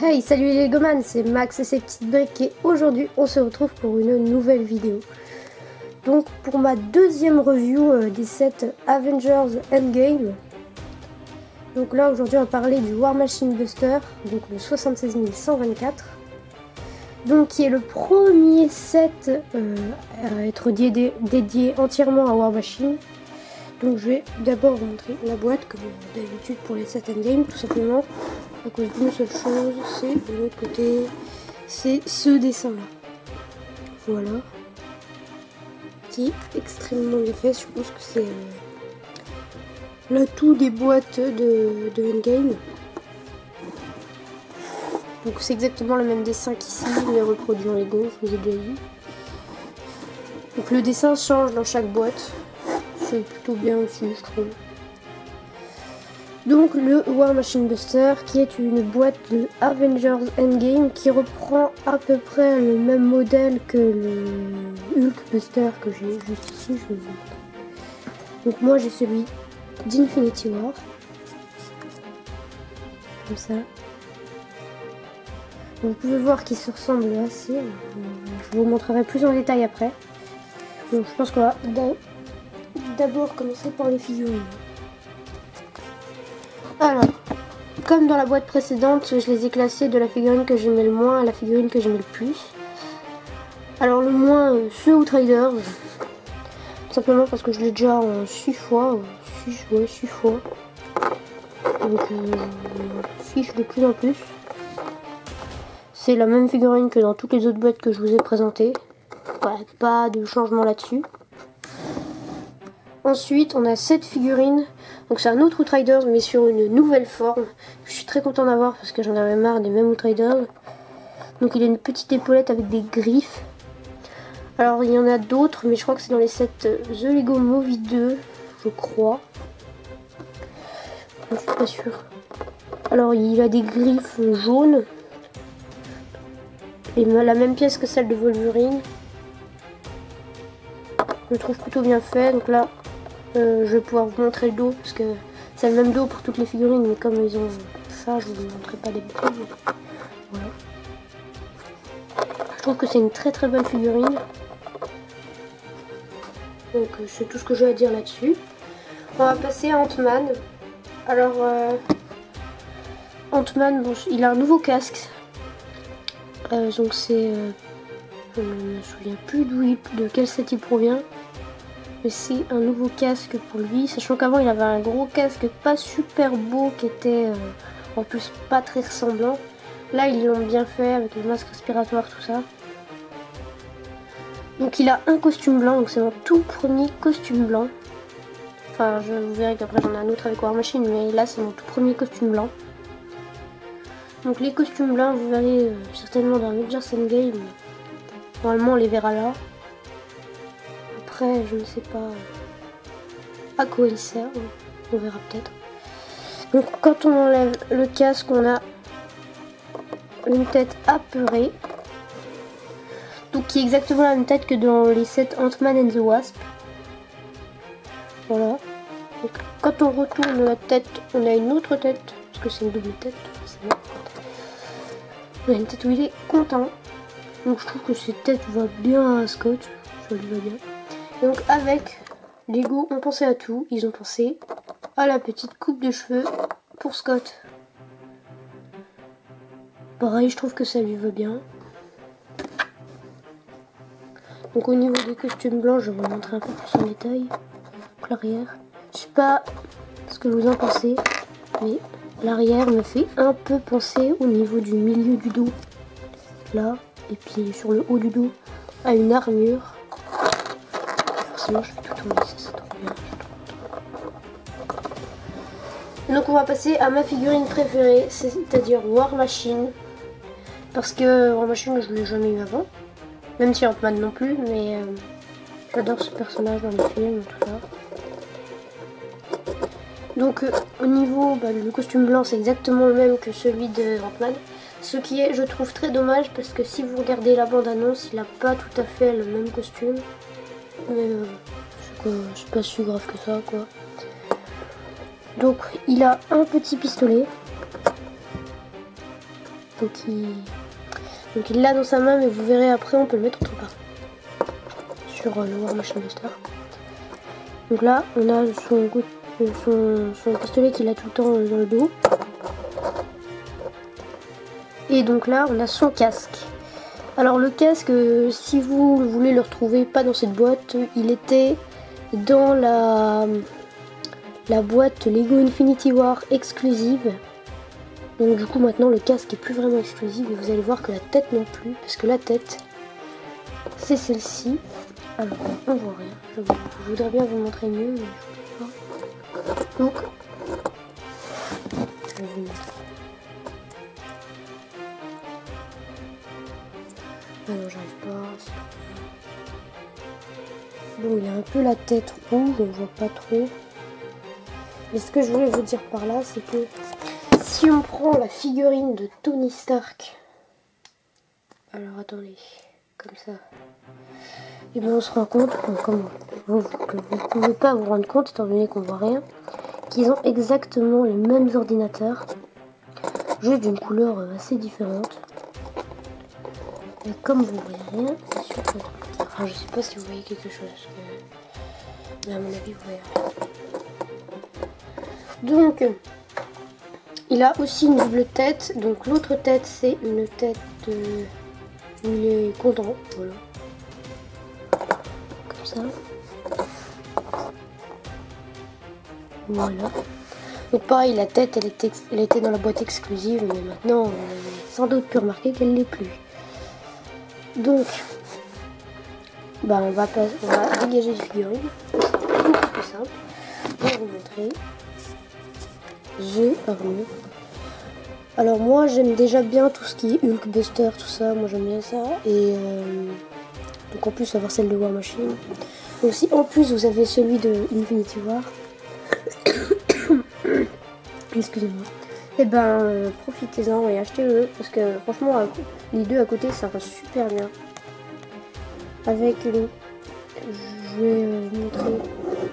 Hey, salut les Legoman, c'est Max et ses petites briques et aujourd'hui on se retrouve pour une nouvelle vidéo. Donc pour ma deuxième review des sets Avengers Endgame. Donc là aujourd'hui on va parler du War Machine Buster, donc le 76124. Donc qui est le premier set à être dédié entièrement à War Machine. Donc je vais d'abord vous montrer la boîte comme d'habitude pour les sets Endgame, tout simplement. À cause d'une seule chose, c'est de l'autre côté, c'est ce dessin là. Voilà. Qui est extrêmement bien fait, je pense que c'est l'atout des boîtes de Endgame. Donc c'est exactement le même dessin qu'ici, mais reproduit en Lego, je vous ai déjà dit. Donc le dessin change dans chaque boîte, c'est plutôt bien aussi je trouve. Donc le War Machine Buster qui est une boîte de Avengers Endgame qui reprend à peu près le même modèle que le Hulk Buster que j'ai juste ici, je vais vous montrer. Donc moi j'ai celui d'Infinity War. Comme ça. Vous pouvez voir qu'il se ressemble assez. Je vous montrerai plus en détail après. Donc je pense qu'on va d'abord commencer par les figurines. Alors, comme dans la boîte précédente, je les ai classées de la figurine que j'aimais le moins à la figurine que j'aimais le plus. Alors le moins, ce Outriders, tout simplement parce que je l'ai déjà en 6 fois, 6 fois. Donc fiche de plus en plus. C'est la même figurine que dans toutes les autres boîtes que je vous ai présentées. Ouais, pas de changement là-dessus. Ensuite, on a cette figurine. Donc c'est un autre Outriders, mais sur une nouvelle forme. Je suis très content d'avoir parce que j'en avais marre des mêmes Outriders. Donc il a une petite épaulette avec des griffes. Alors il y en a d'autres, mais je crois que c'est dans les sets The Lego Movie 2, je crois. Je suis pas sûre. Alors il a des griffes jaunes. Et la même pièce que celle de Wolverine. Je le trouve plutôt bien fait. Donc là, je vais pouvoir vous montrer le dos parce que c'est le même dos pour toutes les figurines, mais comme ils ont ça, je vous montrerai pas d'habitude. Voilà. Je trouve que c'est une très très bonne figurine. Donc c'est tout ce que j'ai à dire là-dessus. On va passer à Ant-Man. Alors Ant-Man, bon, il a un nouveau casque. Donc c'est, je ne me souviens plus de quel set il provient. C'est un nouveau casque pour lui, sachant qu'avant il avait un gros casque pas super beau qui était en plus pas très ressemblant. Là ils l'ont bien fait avec le masque respiratoire, tout ça. Donc il a un costume blanc, donc c'est mon tout premier costume blanc. Enfin je vous verrai qu'après j'en ai un autre avec War Machine, mais là c'est mon tout premier costume blanc. Donc les costumes blancs vous verrez certainement dans Avengers Endgame. Normalement on les verra là. Après, je ne sais pas à quoi il sert, on verra peut-être. Donc quand on enlève le casque, on a une tête apeurée. Donc qui est exactement la même tête que dans les sets Ant-Man and the Wasp. Voilà. Donc, quand on retourne la tête, on a une autre tête, parce que c'est une double tête, forcément. On a une tête où il est content. Donc je trouve que cette tête va bien à Scott, ça lui va bien. Donc avec Lego ont pensé à tout, ils ont pensé à la petite coupe de cheveux pour Scott. Pareil, je trouve que ça lui va bien. Donc au niveau des costumes blancs, je vais vous montrer un peu plus en détail. Donc l'arrière, je sais pas ce que vous en pensez, mais l'arrière me fait un peu penser au niveau du milieu du dos. Là, et puis sur le haut du dos, à une armure. Sinon je vais tout tourner, ça c'est trop bien. Donc on va passer à ma figurine préférée, c'est-à-dire War Machine. Parce que War Machine je ne l'ai jamais eu avant. Même si Ant-Man non plus, mais j'adore ce personnage dans les films et tout ça. Donc au niveau, le costume blanc c'est exactement le même que celui de Ant-Man. Ce qui est, je trouve, très dommage parce que si vous regardez la bande-annonce, il n'a pas tout à fait le même costume. Mais c'est pas si grave que ça quoi. Donc il a un petit pistolet. Donc il l'a dans sa main, mais vous verrez après, on peut le mettre autre part. Sur le War Machine Buster. Donc là, on a son pistolet qu'il a tout le temps dans le dos. Et donc là, on a son casque. Alors le casque, si vous voulez le retrouver pas dans cette boîte, il était dans la boîte Lego Infinity War exclusive. Donc du coup maintenant le casque est plus vraiment exclusif et vous allez voir que la tête non plus, parce que la tête c'est celle-ci. Alors on voit rien, je voudrais bien vous montrer mieux, mais je peux pas. Donc je vais vous montrer. Ah non, j'arrive pas. Bon, il a un peu la tête rouge, on voit pas trop. Mais ce que je voulais vous dire par là, c'est que si on prend la figurine de Tony Stark, alors attendez, comme ça, et bien on se rend compte, comme vous ne pouvez pas vous rendre compte étant donné qu'on voit rien, qu'ils ont exactement les mêmes ordinateurs, juste d'une couleur assez différente. Et comme vous voyez rien, c'est sûr que... Enfin, je sais pas si vous voyez quelque chose, parce que... mais à mon avis, vous voyez rien. Donc, il a aussi une double tête. Donc, l'autre tête, c'est une tête où il est content. Voilà. Comme ça. Voilà. Donc, pareil, la tête, elle était dans la boîte exclusive, mais maintenant, on a sans doute pu remarquer qu'elle l'est plus. Donc, bah on va dégager les figurines. C'est beaucoup plus simple. Je vais vous montrer. J'ai armure. Alors moi j'aime déjà bien tout ce qui est Hulkbuster, tout ça. Moi j'aime bien ça. Et donc en plus avoir celle de War Machine. Et aussi en plus vous avez celui de Infinity War. Excusez-moi. Et ben profitez-en et achetez-le parce que franchement les deux à côté ça va super bien. Avec je vais vous montrer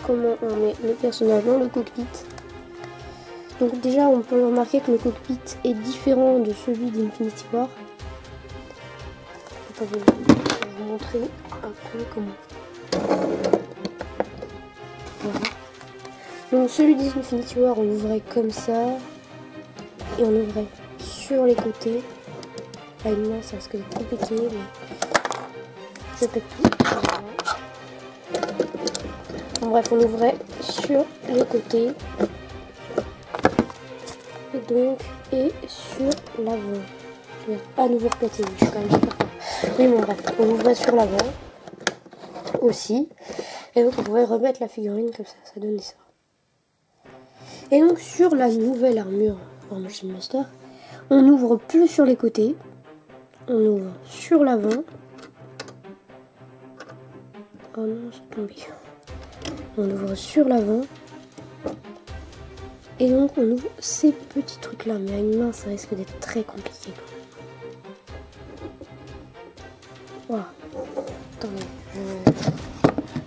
comment on met le personnage dans le cockpit. Donc déjà on peut remarquer que le cockpit est différent de celui d'Infinity War. Attendez, je vais vous montrer un peu comment. Voilà. Donc celui d'Infinity War on l'ouvrait comme ça. Et on ouvrait sur les côtés. À une main ça risque d'être compliqué, mais je fais tout. Bon, bref, on ouvrait sur les côtés. Et sur l'avant. Je vais à nouveau repléter, je suis quand même super fort. Oui, bon bref, on ouvrait sur l'avant aussi. Et donc on pourrait remettre la figurine comme ça donnait ça. Et donc sur la nouvelle armure War Machine Buster, on n'ouvre plus sur les côtés, on ouvre sur l'avant. Oh non, c'est tombé. On ouvre sur l'avant. Et donc on ouvre ces petits trucs là, mais à une main ça risque d'être très compliqué. Voilà. Attendez,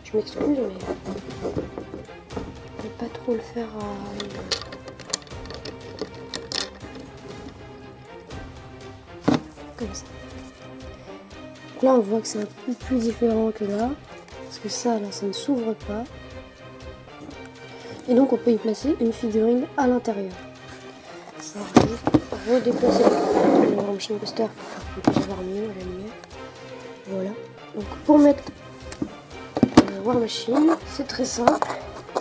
je m'excuse, mais je vais pas trop le faire à... comme ça. Donc là on voit que c'est un peu plus différent que là, parce que ça là ça ne s'ouvre pas. Et donc on peut y placer une figurine à l'intérieur. On va juste redéplacer le War Machine Buster pour qu'on puisse voir mieux à la lumière. Voilà. Donc pour mettre War Machine, c'est très simple.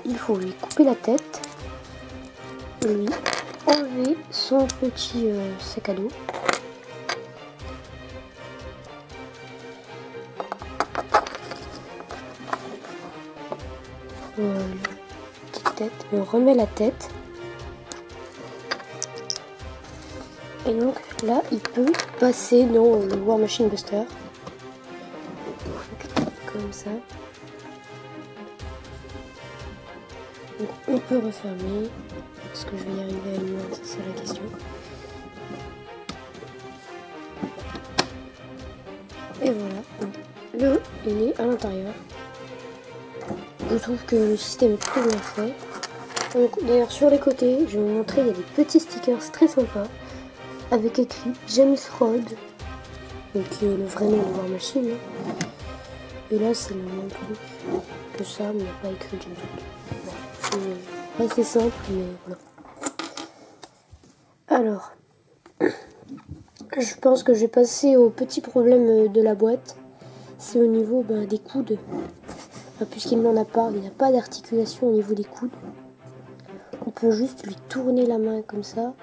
Il faut lui couper la tête, lui enlever son petit sac à dos. Voilà. Tête, on remet la tête et donc là il peut passer dans le War Machine Buster donc, comme ça. Donc on peut refermer. Est-ce que je vais y arriver à une main, ça c'est la question. Et voilà, donc, il est à l'intérieur. Je trouve que le système est très bien fait. D'ailleurs sur les côtés, je vais vous montrer, il y a des petits stickers très sympas. avec écrit James Rhodes, donc le vrai nom de War Machine. Et là c'est le même truc que ça, mais il n'y a pas écrit James Rhodes. Bon, c'est assez simple, mais voilà. Alors, je pense que je vais passer au petit problème de la boîte. C'est au niveau des coudes. Puisqu'il n'en a pas, il n'y a pas d'articulation au niveau des coudes. On peut juste lui tourner la main comme ça.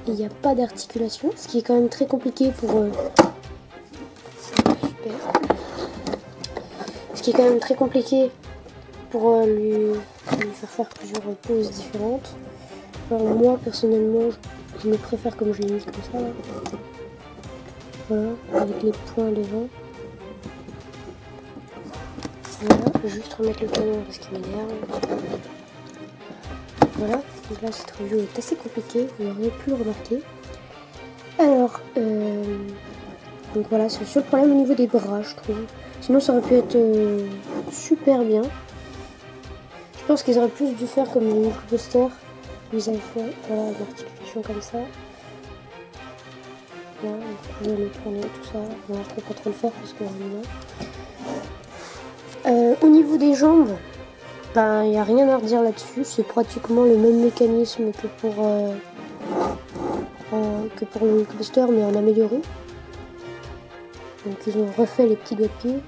Et il n'y a pas d'articulation, ce qui est quand même très compliqué pour... Super. Ce qui est quand même très compliqué pour lui faire plusieurs poses différentes. Alors moi, personnellement, je le préfère comme je l'ai mis comme ça. Là. Voilà, avec les points devant. Voilà, je vais juste remettre le canon parce qu'il m'énerve. Voilà, donc là cette review est assez compliquée, vous aurez pu le remarquer. Alors, donc voilà, c'est le seul problème au niveau des bras, je trouve. Sinon ça aurait pu être super bien. Je pense qu'ils auraient plus dû faire comme le Hulkbuster. Ils avaient fait voilà, une articulation comme ça. Voilà, vous pouvez le tourner, tout ça. Bon, je ne peux pas trop le faire parce que au niveau des jambes, il n'y a rien à redire là-dessus. C'est pratiquement le même mécanisme que pour le Hulkbuster, mais en amélioré. Donc ils ont refait les petits doigts de pied.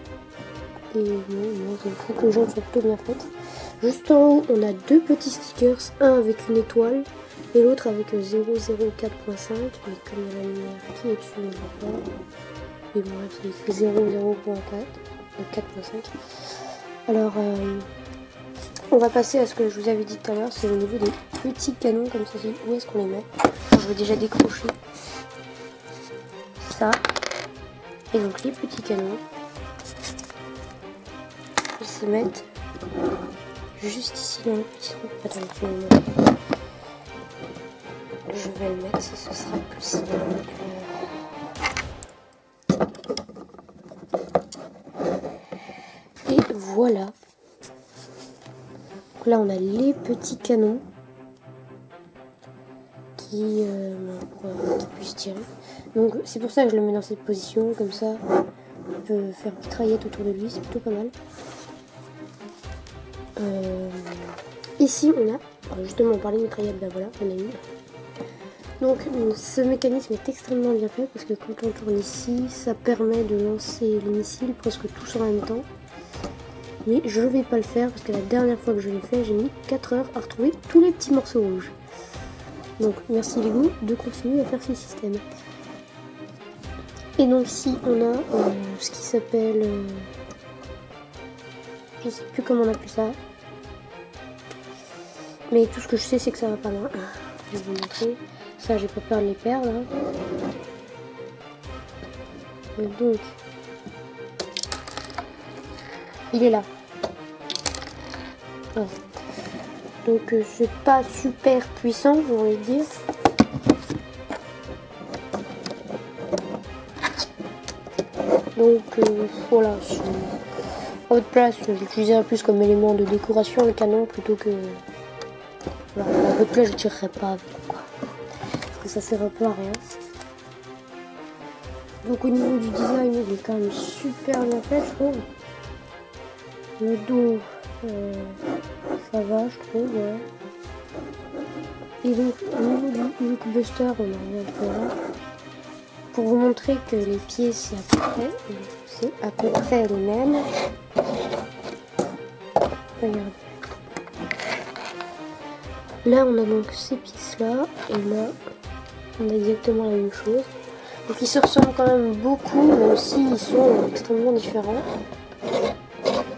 Et je trouve que les jambes sont plutôt bien faites. Juste en haut, on a deux petits stickers, un avec une étoile et l'autre avec 004.5. Mais comme il y a la lumière qui est dessus, on ne voit pas. Et bon, c'est écrit 0.4, 4.5. Alors, on va passer à ce que je vous avais dit tout à l'heure, c'est au niveau des petits canons comme ceci. Où est-ce qu'on les met? Je vais déjà décrocher ça. Et donc les petits canons, ils se mettent juste ici dans le petit trou. Attendez, je vais le mettre, ce sera plus simple. Et voilà. Donc là on a les petits canons qui puissent tirer. Donc c'est pour ça que je le mets dans cette position, comme ça on peut faire une mitraillette autour de lui, c'est plutôt pas mal. Ici on a, justement on parlait de mitraillette, ben voilà, on a une. Donc ce mécanisme est extrêmement bien fait parce que quand on tourne ici, ça permet de lancer les missiles presque tous en même temps. Mais je ne vais pas le faire parce que la dernière fois que je l'ai fait, j'ai mis 4 heures à retrouver tous les petits morceaux rouges. Donc merci Lego de continuer à faire ces systèmes. Et donc ici on a ce qui s'appelle... je sais plus comment on appelle ça. Mais tout ce que je sais c'est que ça va pas loin. Je vais vous montrer. Ça j'ai pas peur de les perdre. Donc il est là. Voilà. Donc c'est pas super puissant, j'ai envie de dire. Donc voilà, à votre place, j'utiliserai plus comme élément de décoration le canon plutôt que... Voilà, à votre place, je ne tirerai pas avec quoi. Parce que ça sert un peu à rien. Donc au niveau du design, il est quand même super bien fait, je trouve. Le dos, ça va, je trouve. Ouais. Et donc au niveau du Hulkbuster, on a rien à faire. Pour vous montrer que les pieds c'est à peu près les mêmes. Regardez. Là on a donc ces pièces là et là on a exactement la même chose. Donc ils se ressemblent quand même beaucoup, même s'ils sont extrêmement différents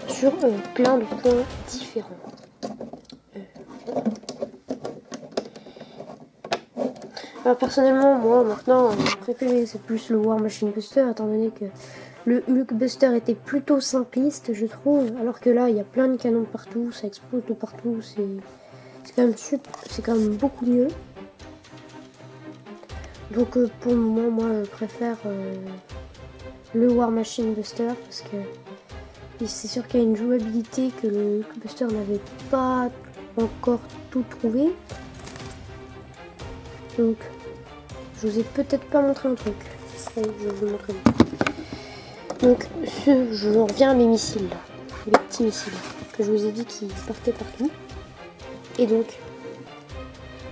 sur plein de points différents. Alors personnellement, moi maintenant, mon préféré c'est plus le War Machine Buster, étant donné que le Hulkbuster était plutôt simpliste, je trouve, alors que là il y a plein de canons partout, ça explose de partout, c'est quand même beaucoup mieux. Donc pour le moment, moi je préfère le War Machine Buster parce que c'est sûr qu'il y a une jouabilité que le Hulkbuster n'avait pas encore tout trouvé. Donc je vous ai peut-être pas montré un truc. Ça, je vais vous le montrer. Donc, je reviens à mes missiles là. Les petits missiles que je vous ai dit qui partaient partout. Et donc,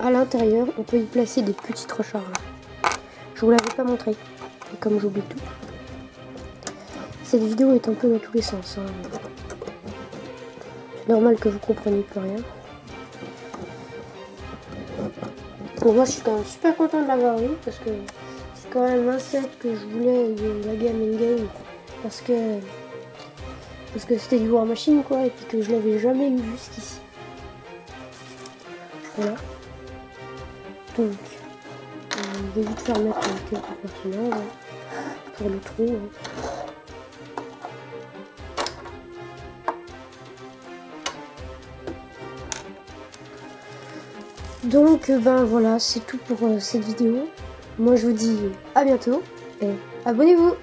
à l'intérieur, on peut y placer des petites recharges. Je vous l'avais pas montré. Et comme j'oublie tout. Cette vidéo est un peu dans tous les sens. Hein. C'est normal que vous compreniez plus rien. Bon, moi je suis quand même super content de l'avoir eu parce que c'est quand même un set que je voulais de la Game & Game parce que c'était du War Machine quoi et puis que je l'avais jamais eu jusqu'ici. Voilà. Donc je vais vite faire mettre quelques personnages hein, pour le trou. Hein. Donc ben voilà, c'est tout pour cette vidéo. Moi je vous dis à bientôt et abonnez-vous.